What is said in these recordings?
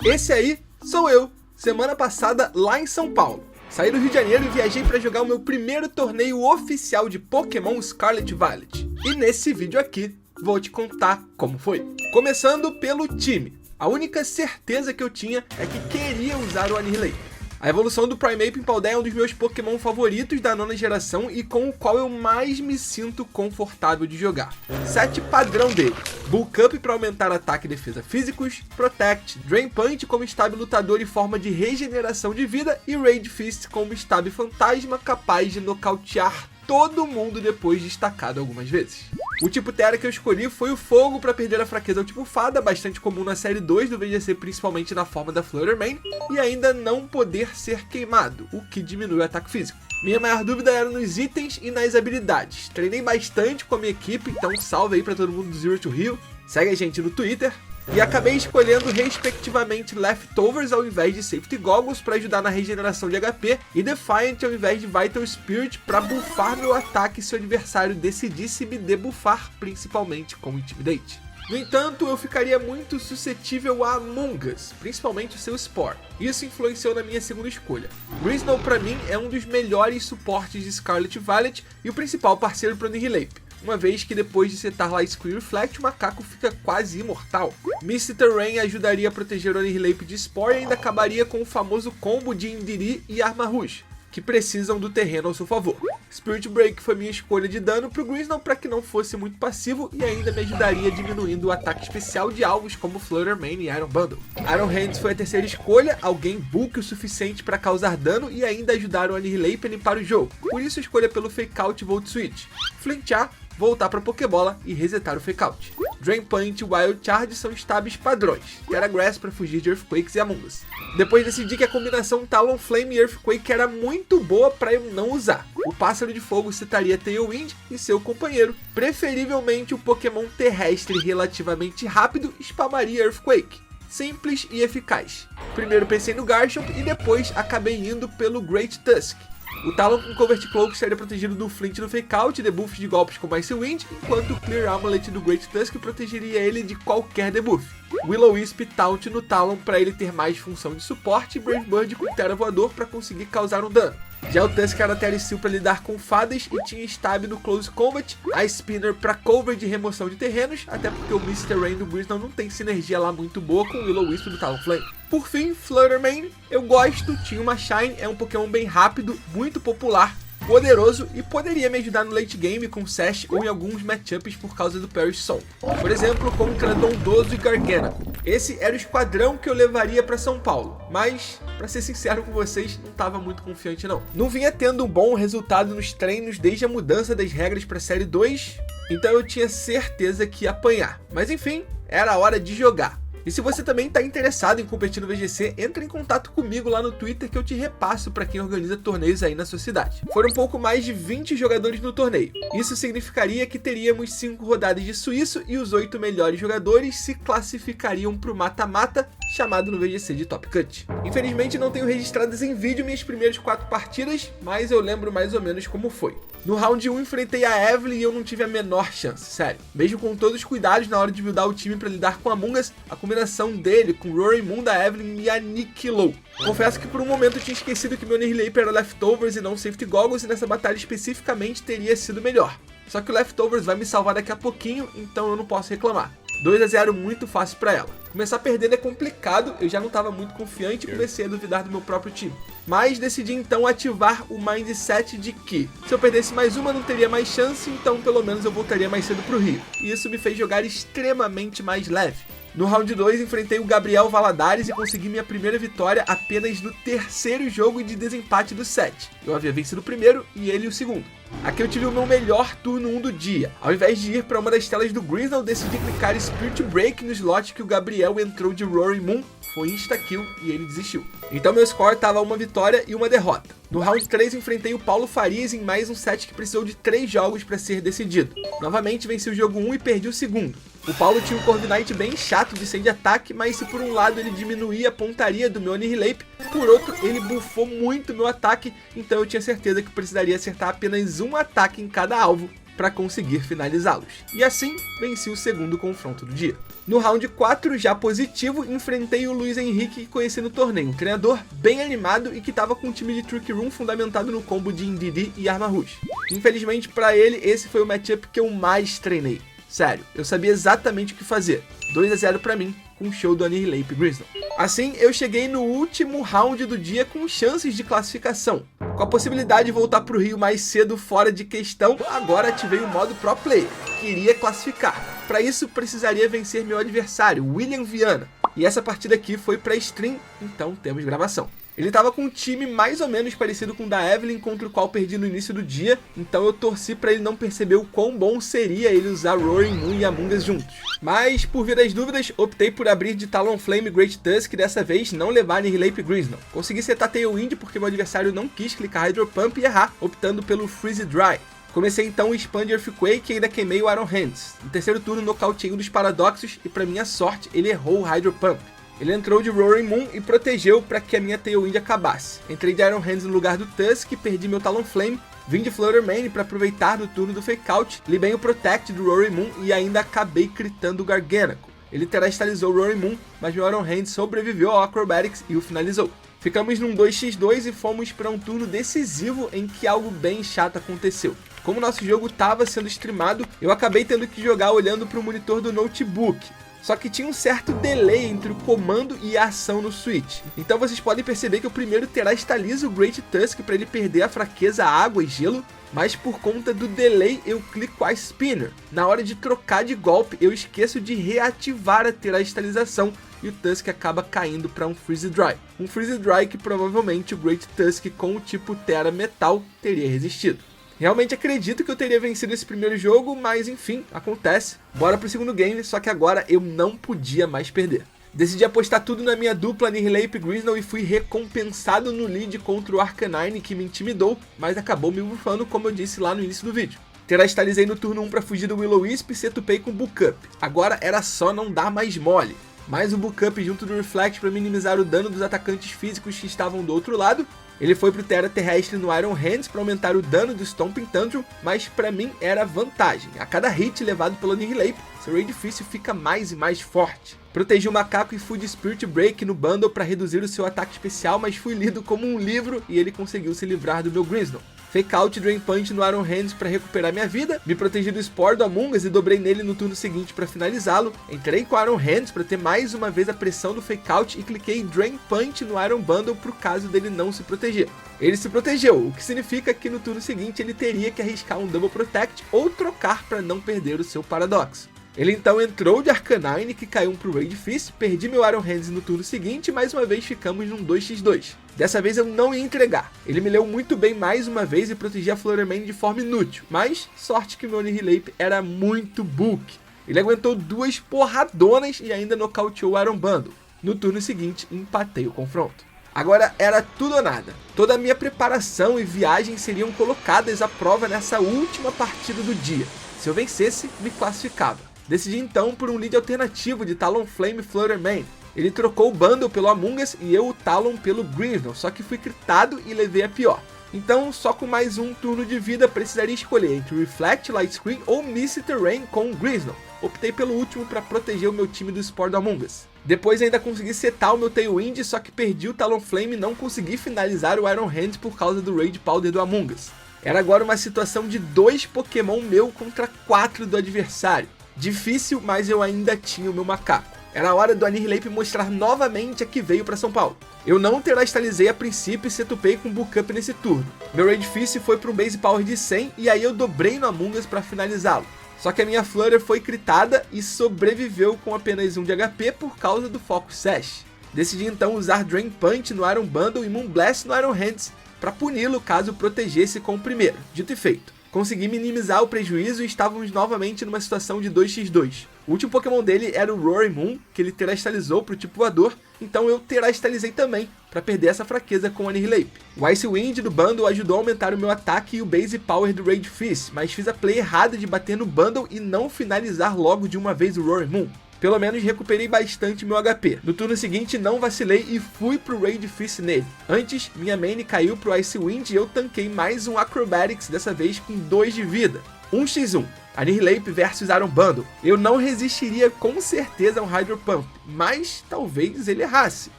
Esse aí sou eu, semana passada lá em São Paulo. Saí do Rio de Janeiro e viajei para jogar o meu primeiro torneio oficial de Pokémon Scarlet Violet. E nesse vídeo aqui, vou te contar como foi. Começando pelo time. A única certeza que eu tinha é que queria usar o Annihilape. A evolução do Primeape em Paldea é um dos meus Pokémon favoritos da 9ª geração e com o qual eu mais me sinto confortável de jogar. Set padrão dele: Bulk Up para aumentar ataque e defesa físicos, Protect, Drain Punch como stab lutador e forma de regeneração de vida e Rage Fist como stab fantasma capaz de nocautear todo mundo depois de estacado algumas vezes. O tipo Terra que eu escolhi foi o fogo para perder a fraqueza ao tipo fada, bastante comum na série 2 do VGC, principalmente na forma da Flutter Mane, e ainda não poder ser queimado, o que diminui o ataque físico. Minha maior dúvida era nos itens e nas habilidades. Treinei bastante com a minha equipe, então salve aí para todo mundo do Zero to Hero, segue a gente no Twitter. E acabei escolhendo respectivamente Leftovers ao invés de Safety Goggles para ajudar na regeneração de HP e Defiant ao invés de Vital Spirit para buffar meu ataque se o adversário decidisse me debuffar, principalmente com Intimidate. No entanto, eu ficaria muito suscetível a Among Us, principalmente o seu Spore. Isso influenciou na minha segunda escolha. Grizzle para mim é um dos melhores suportes de Scarlet Violet e o principal parceiro para o Annihilape, uma vez que depois de setar Light Screen Reflect, o macaco fica quase imortal. Misty Terrain ajudaria a proteger o Annihilape de Spore e ainda acabaria com o famoso combo de Indiri e Arma Rouge, que precisam do terreno ao seu favor. Spirit Break foi minha escolha de dano para o Grizzle para que não fosse muito passivo e ainda me ajudaria diminuindo o ataque especial de alvos como Flutter Mane e Iron Bundle. Iron Hands foi a terceira escolha, alguém bulk o suficiente para causar dano e ainda ajudar o Annihilape a limpar o jogo, por isso a escolha pelo Fake Out e Volt Switch. Flinchar, voltar para Pokébola e resetar o Fake Out. Drain Punch e Wild Charge são stabs padrões, Terra Grass para fugir de Earthquakes e Among Us. Depois decidi que a combinação Talonflame e Earthquake era muito boa para eu não usar. O Pássaro de Fogo citaria Tailwind e seu companheiro, preferivelmente o Pokémon terrestre relativamente rápido, spamaria Earthquake. Simples e eficaz. Primeiro pensei no Garchomp e depois acabei indo pelo Great Tusk. O Talon com Covert Cloak estaria protegido do Flint no Fake Out e debuff de golpes com Ice Wind, enquanto o Clear Amulet do Great Tusk protegeria ele de qualquer debuff. Will-O-Wisp Taunt no Talon para ele ter mais função de suporte e Brave Bird com Terra Voador para conseguir causar um dano. Já o Tusk era Terra Steel para lidar com fadas e tinha Stab no Close Combat, Ice Spinner para cover de remoção de terrenos, até porque o Misty Terrain do Grizzle não tem sinergia lá muito boa com o Will-O-Wisp do Talonflame. Por fim, Flutter Mane, eu gosto, tinha uma Shine, é um Pokémon bem rápido, muito popular, poderoso e poderia me ajudar no late game com Sash ou em alguns matchups por causa do Perish Song. Por exemplo, contra Dondoso e Garganacl. Esse era o esquadrão que eu levaria para São Paulo, mas, para ser sincero com vocês, não estava muito confiante não. Não vinha tendo um bom resultado nos treinos desde a mudança das regras para a série 2, então eu tinha certeza que ia apanhar. Mas enfim, era a hora de jogar. E se você também está interessado em competir no VGC, entre em contato comigo lá no Twitter que eu te repasso para quem organiza torneios aí na sua cidade. Foram um pouco mais de 20 jogadores no torneio. Isso significaria que teríamos 5 rodadas de suíço e os 8 melhores jogadores se classificariam para o mata-mata, chamado no VGC de Top Cut. Infelizmente não tenho registradas em vídeo minhas primeiras 4 partidas, mas eu lembro mais ou menos como foi. No round 1 enfrentei a Evelyn e eu não tive a menor chance, sério. Mesmo com todos os cuidados na hora de buildar o time para lidar com Among Us, a combinação dele com o Rory Moon da Evelyn me aniquilou. Confesso que por um momento eu tinha esquecido que meu Annihilape era Leftovers e não Safety Goggles e nessa batalha especificamente teria sido melhor. Só que o Leftovers vai me salvar daqui a pouquinho, então eu não posso reclamar. 2-0 muito fácil para ela. Começar perdendo é complicado, eu já não estava muito confiante e comecei a duvidar do meu próprio time. Mas decidi então ativar o mindset de que, se eu perdesse mais uma não teria mais chance, então pelo menos eu voltaria mais cedo pro Rio. E isso me fez jogar extremamente mais leve. No round 2 enfrentei o Gabriel Valadares e consegui minha primeira vitória apenas no terceiro jogo de desempate do set. Eu havia vencido o primeiro e ele o segundo. Aqui eu tive o meu melhor turno 1 do dia. Ao invés de ir para uma das telas do Grizzle, decidi clicar Spirit Break no slot que o Gabriel entrou de Rory Moon. Foi insta-kill e ele desistiu. Então meu score estava uma vitória e uma derrota. No round 3 enfrentei o Paulo Farias em mais um set que precisou de 3 jogos para ser decidido. Novamente venci o jogo 1 e perdi o segundo. O Paulo tinha um Corviknight bem chato de 100 de ataque, mas se por um lado ele diminuía a pontaria do meu Annihilape, por outro ele buffou muito meu ataque, então eu tinha certeza que precisaria acertar apenas um ataque em cada alvo para conseguir finalizá-los. E assim, venci o segundo confronto do dia. No round 4, já positivo, enfrentei o Luiz Henrique que conheci no torneio, um treinador bem animado e que estava com um time de Trick Room fundamentado no combo de Indeedee e Arma Rouge. Infelizmente para ele, esse foi o matchup que eu mais treinei. Sério, eu sabia exatamente o que fazer. 2-0 para mim, com o show do Annihilape Grisnom. Assim, eu cheguei no último round do dia com chances de classificação. Com a possibilidade de voltar para o Rio mais cedo fora de questão, agora ativei o modo Pro Player. Queria classificar. Para isso, precisaria vencer meu adversário, William Viana. E essa partida aqui foi para stream, então temos gravação. Ele estava com um time mais ou menos parecido com o da Evelyn, contra o qual perdi no início do dia, então eu torci para ele não perceber o quão bom seria ele usar Roaring Moon e Among Us juntos. Mas, por via das dúvidas, optei por abrir de Talonflame Great Tusk e dessa vez não levar Annihilape Grisnom. Consegui setar Tailwind porque meu adversário não quis clicar Hydro Pump e errar, optando pelo Freeze Dry. Comecei então o Expand Earthquake e ainda queimei o Iron Hands. No terceiro turno nocauteei um dos Paradoxos e para minha sorte ele errou o Hydro Pump. Ele entrou de Roaring Moon e protegeu para que a minha Tailwind acabasse. Entrei de Iron Hands no lugar do Tusk, perdi meu Talonflame, vim de Flutter Mane para aproveitar do turno do Fake Out, libei o Protect do Roaring Moon e ainda acabei critando o Garganacl. Ele terastalizou o Roaring Moon, mas meu Iron Hands sobreviveu ao Acrobatics e o finalizou. Ficamos num 2x2 e fomos para um turno decisivo em que algo bem chato aconteceu. Como nosso jogo estava sendo streamado, eu acabei tendo que jogar olhando para o monitor do notebook. Só que tinha um certo delay entre o comando e a ação no Switch. Então vocês podem perceber que eu primeiro terastalizo o Great Tusk para ele perder a fraqueza água e gelo, mas por conta do delay eu clico a Spinner. Na hora de trocar de golpe eu esqueço de reativar a terastalização e o Tusk acaba caindo para um Freeze Dry. Um Freeze Dry que provavelmente o Great Tusk com o tipo Terra Metal teria resistido. Realmente acredito que eu teria vencido esse primeiro jogo, mas enfim, acontece. Bora pro segundo game, só que agora eu não podia mais perder. Decidi apostar tudo na minha dupla Annihilape Grisnom e fui recompensado no lead contra o Arcanine que me intimidou, mas acabou me bufando como eu disse lá no início do vídeo. Terastalizei no turno 1 para fugir do Will-O-Wisp e setupei com o Bookup. Agora era só não dar mais mole. Mais o Bookup junto do Reflect para minimizar o dano dos atacantes físicos que estavam do outro lado. Ele foi pro Terra Terrestre no Iron Hands para aumentar o dano do Stomping Tantrum, mas para mim era vantagem. A cada hit levado pelo Annihilape, seu raid difícil fica mais e mais forte. Protegi o macaco e fui de Spirit Break no bundle para reduzir o seu ataque especial, mas fui lido como um livro e ele conseguiu se livrar do meu Grisnom. Fake Out Drain Punch no Iron Hands para recuperar minha vida, me protegi do Spore do Among Us e dobrei nele no turno seguinte para finalizá-lo. Entrei com o Iron Hands para ter mais uma vez a pressão do Fake Out e cliquei Drain Punch no Iron Bundle pro caso dele não se proteger. Ele se protegeu, o que significa que no turno seguinte ele teria que arriscar um Double Protect ou trocar para não perder o seu Paradox. Ele então entrou de Arcanine, que caiu pro Raid Fist, perdi meu Iron Hands no turno seguinte e mais uma vez ficamos num 2x2. Dessa vez eu não ia entregar. Ele me leu muito bem mais uma vez e protegia a Flutter Mane de forma inútil, mas sorte que meu Annihilape era muito bulk. Ele aguentou duas porradonas e ainda nocauteou o Iron Bundle. No turno seguinte, empatei o confronto. Agora era tudo ou nada. Toda a minha preparação e viagem seriam colocadas à prova nessa última partida do dia. Se eu vencesse, me classificava. Decidi então por um lead alternativo de Talonflame Flutter Mane. Ele trocou o Bundle pelo Among Us e eu o Talon pelo Grisnom, só que fui critado e levei a pior. Então, só com mais um turno de vida, precisaria escolher entre Reflect, Light Screen ou Misty Terrain com o Grisnom. Optei pelo último para proteger o meu time do Spore do Among Us. Depois ainda consegui setar o meu Tailwind, só que perdi o Talonflame e não consegui finalizar o Iron Hands por causa do Raid Powder do Among Us. Era agora uma situação de 2 Pokémon meu contra 4 do adversário. Difícil, mas eu ainda tinha o meu macaco. Era a hora do Annihilape mostrar novamente a que veio para São Paulo. Eu não terastalizei a princípio e setupei com Bookup nesse turno. Meu Raid Fist foi para um Base Power de 100 e aí eu dobrei no Among Us para finalizá-lo. Só que a minha Flutter foi critada e sobreviveu com apenas 1 de HP por causa do Focus Sash. Decidi então usar Drain Punch no Iron Bundle e Moonblast no Iron Hands para puni-lo caso protegesse com o primeiro. Dito e feito. Consegui minimizar o prejuízo e estávamos novamente numa situação de 2x2. O último Pokémon dele era o Roaring Moon, que ele terastalizou para o tipo voador, então eu terastalizei também, para perder essa fraqueza com o Annihilape. O Ice Wind do Bundle ajudou a aumentar o meu ataque e o Base Power do Raid Fist, mas fiz a play errada de bater no Bundle e não finalizar logo de uma vez o Roaring Moon. Pelo menos recuperei bastante meu HP. No turno seguinte não vacilei e fui pro Raid Fist nele. Antes, minha main caiu pro Ice Wind e eu tanquei mais um Acrobatics, dessa vez com 2 de vida. 1x1. Annihilape versus Iron Bundle. Eu não resistiria com certeza a um Hydro Pump, mas talvez ele errasse.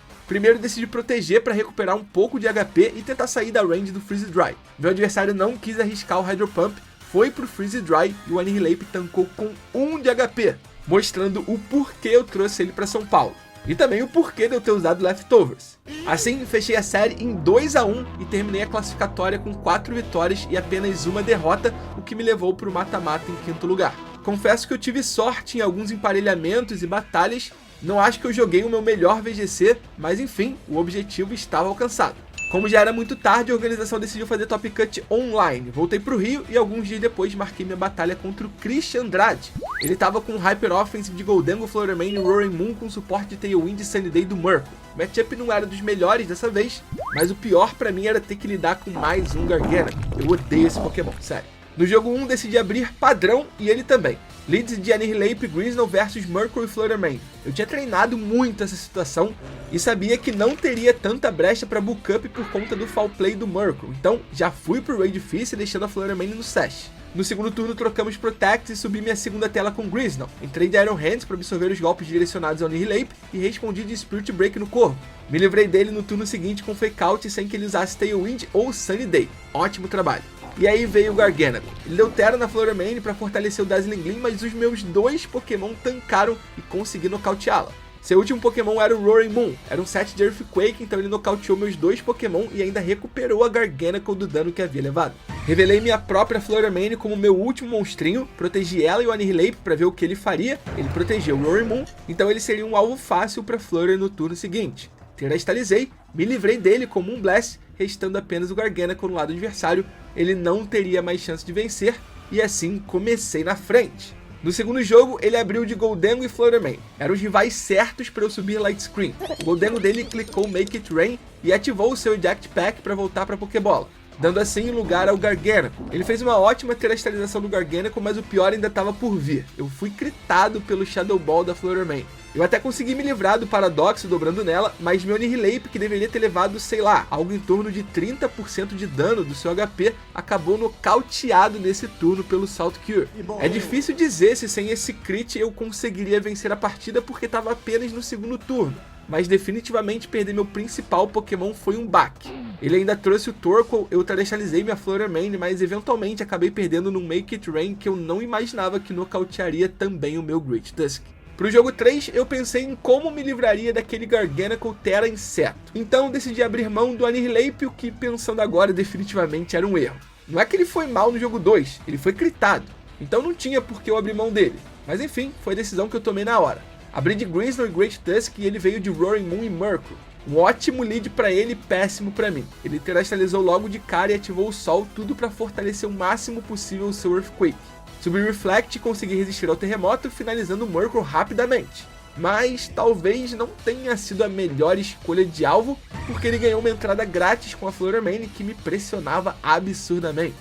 Primeiro decidi proteger para recuperar um pouco de HP e tentar sair da range do Freeze Dry. Meu adversário não quis arriscar o Hydro Pump, foi pro Freeze Dry e o Annihilape tancou com 1 de HP, mostrando o porquê eu trouxe ele para São Paulo. E também o porquê de eu ter usado Leftovers. Assim, fechei a série em 2x1 e terminei a classificatória com 4 vitórias e apenas uma derrota, o que me levou para o mata-mata em 5º lugar. Confesso que eu tive sorte em alguns emparelhamentos e batalhas, não acho que eu joguei o meu melhor VGC, mas enfim, o objetivo estava alcançado. Como já era muito tarde, a organização decidiu fazer Top Cut online. Voltei pro Rio e alguns dias depois marquei minha batalha contra o Christian Andrade. Ele tava com Hyper Offensive de Gholdengo, Fluttermane e Roaring Moon com suporte de Tailwind e Sunny Day do Murkrow. O matchup não era dos melhores dessa vez, mas o pior pra mim era ter que lidar com mais um Garganacl. Eu odeio esse Pokémon, sério. No jogo 1 decidi abrir padrão e ele também. Leads de Annihilape, Grizzle versus Murkrow e Fluttermane. Eu tinha treinado muito essa situação e sabia que não teria tanta brecha para book up por conta do foul play do Murkrow, então já fui pro raid difícil deixando a Fluttermane no sash. No segundo turno trocamos Protect e subi minha segunda tela com Grizzle. Entrei de Iron Hands para absorver os golpes direcionados ao Annihilape e respondi de Spirit Break no Corvo. Me livrei dele no turno seguinte com Fake Out sem que ele usasse Tailwind ou Sunny Day. Ótimo trabalho. E aí veio o Garganacl. Ele deu Terra na Fluttermane para fortalecer o Dazzling Gleam, mas os meus 2 Pokémon tancaram e consegui nocauteá-la. Seu último Pokémon era o Roaring Moon, era um set de Earthquake, então ele nocauteou meus 2 Pokémon e ainda recuperou a Garganacl do dano que havia levado. Revelei minha própria Fluttermane como meu último monstrinho, protegi ela e o Annihilape para ver o que ele faria. Ele protegeu o Roaring Moon, então ele seria um alvo fácil para Flutter no turno seguinte. Terastalizei, me livrei dele como um Blast, restando apenas o Garganacl no lado adversário. Ele não teria mais chance de vencer, e assim comecei na frente. No segundo jogo, ele abriu de Gholdengo e Fluttermane. Eram os rivais certos para eu subir Light Screen. O Gholdengo dele clicou Make It Rain e ativou o seu Eject Pack para voltar para a Pokébola, dando assim lugar ao Garganacl. Ele fez uma ótima terastalização do Garganacl, mas o pior ainda estava por vir. Eu fui critado pelo Shadow Ball da Fluttermane. Eu até consegui me livrar do Paradoxo dobrando nela, mas meu Annihilape, que deveria ter levado, sei lá, algo em torno de 30% de dano do seu HP, acabou nocauteado nesse turno pelo Salt Cure. É difícil dizer se sem esse crit eu conseguiria vencer a partida porque estava apenas no segundo turno, mas definitivamente perder meu principal Pokémon foi um baque. Ele ainda trouxe o Torkoal, eu terastalizei minha Fluttermane, mas eventualmente acabei perdendo num Make It Rain que eu não imaginava que nocautearia também o meu Great Tusk. Pro jogo 3, eu pensei em como me livraria daquele Garganacl Terra Inseto. Então decidi abrir mão do Annihilape, o que pensando agora definitivamente era um erro. Não é que ele foi mal no jogo 2, ele foi critado. Então não tinha por que eu abrir mão dele. Mas enfim, foi a decisão que eu tomei na hora. Abri de Grizzle e Great Tusk e ele veio de Roaring Moon e Murkrow. Um ótimo lead pra ele e péssimo pra mim. Ele terastalizou logo de cara e ativou o Sol, tudo pra fortalecer o máximo possível o seu Earthquake. Subi Reflect e consegui resistir ao terremoto, finalizando o Murkrow rapidamente. Mas talvez não tenha sido a melhor escolha de alvo, porque ele ganhou uma entrada grátis com a Fluttermane que me pressionava absurdamente.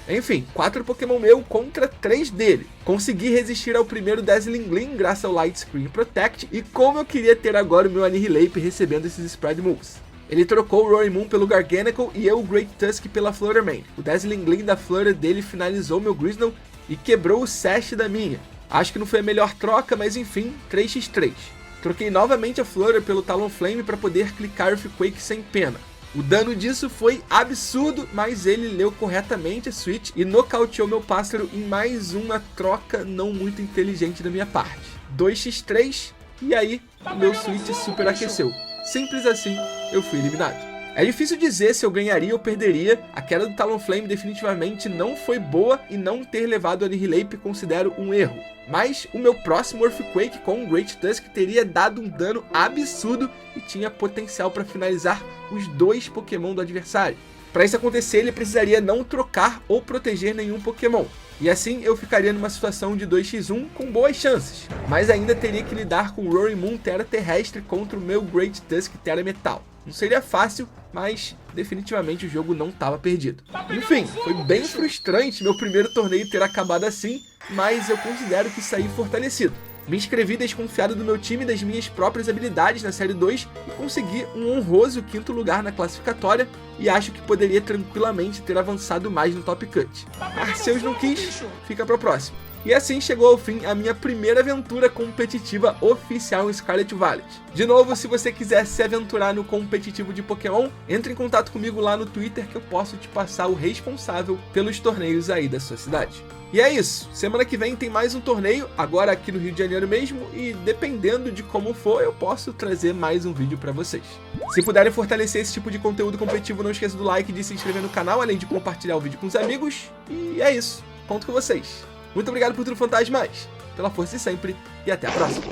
Enfim, 4 Pokémon meu contra 3 dele. Consegui resistir ao primeiro Dazzling Gleam graças ao Light Screen Protect, e como eu queria ter agora o meu Annihilape recebendo esses Spread Moves. Ele trocou o Roaring Moon pelo Garganacl e eu o Great Tusk pela Fluttermane. O Dazzling Gleam da Flutter dele finalizou meu Grizzle e quebrou o sash da minha. Acho que não foi a melhor troca, mas enfim, 3x3. Troquei novamente a Flutter pelo Talonflame para poder clicar Earthquake sem pena. O dano disso foi absurdo, mas ele leu corretamente a switch e nocauteou meu pássaro em mais uma troca não muito inteligente da minha parte. 2x3 e aí o meu switch superaqueceu. Simples assim, eu fui eliminado. É difícil dizer se eu ganharia ou perderia, a queda do Talonflame definitivamente não foi boa e não ter levado o Annihilape considero um erro. Mas o meu próximo Earthquake com o Great Tusk teria dado um dano absurdo e tinha potencial para finalizar os 2 Pokémon do adversário. Para isso acontecer, ele precisaria não trocar ou proteger nenhum Pokémon. E assim eu ficaria numa situação de 2x1 com boas chances, mas ainda teria que lidar com o Roaring Moon Terra Terrestre contra o meu Great Tusk Terra Metal. Não seria fácil, mas definitivamente o jogo não estava perdido. Enfim, foi bem frustrante meu primeiro torneio ter acabado assim, mas eu considero que saí fortalecido. Me inscrevi desconfiado do meu time e das minhas próprias habilidades na Série 2 e consegui um honroso 5º lugar na classificatória e acho que poderia tranquilamente ter avançado mais no Top Cut. Arceus não quis, fica pra próxima. E assim chegou ao fim a minha primeira aventura competitiva oficial em Scarlet Valley. De novo, se você quiser se aventurar no competitivo de Pokémon, entre em contato comigo lá no Twitter que eu posso te passar o responsável pelos torneios aí da sua cidade. E é isso, semana que vem tem mais um torneio, agora aqui no Rio de Janeiro mesmo, e dependendo de como for, eu posso trazer mais um vídeo pra vocês. Se puderem fortalecer esse tipo de conteúdo competitivo, não esqueça do like e de se inscrever no canal, além de compartilhar o vídeo com os amigos. E é isso, conto com vocês. Muito obrigado por tudo, fantasmas, pela força de sempre, e até a próxima.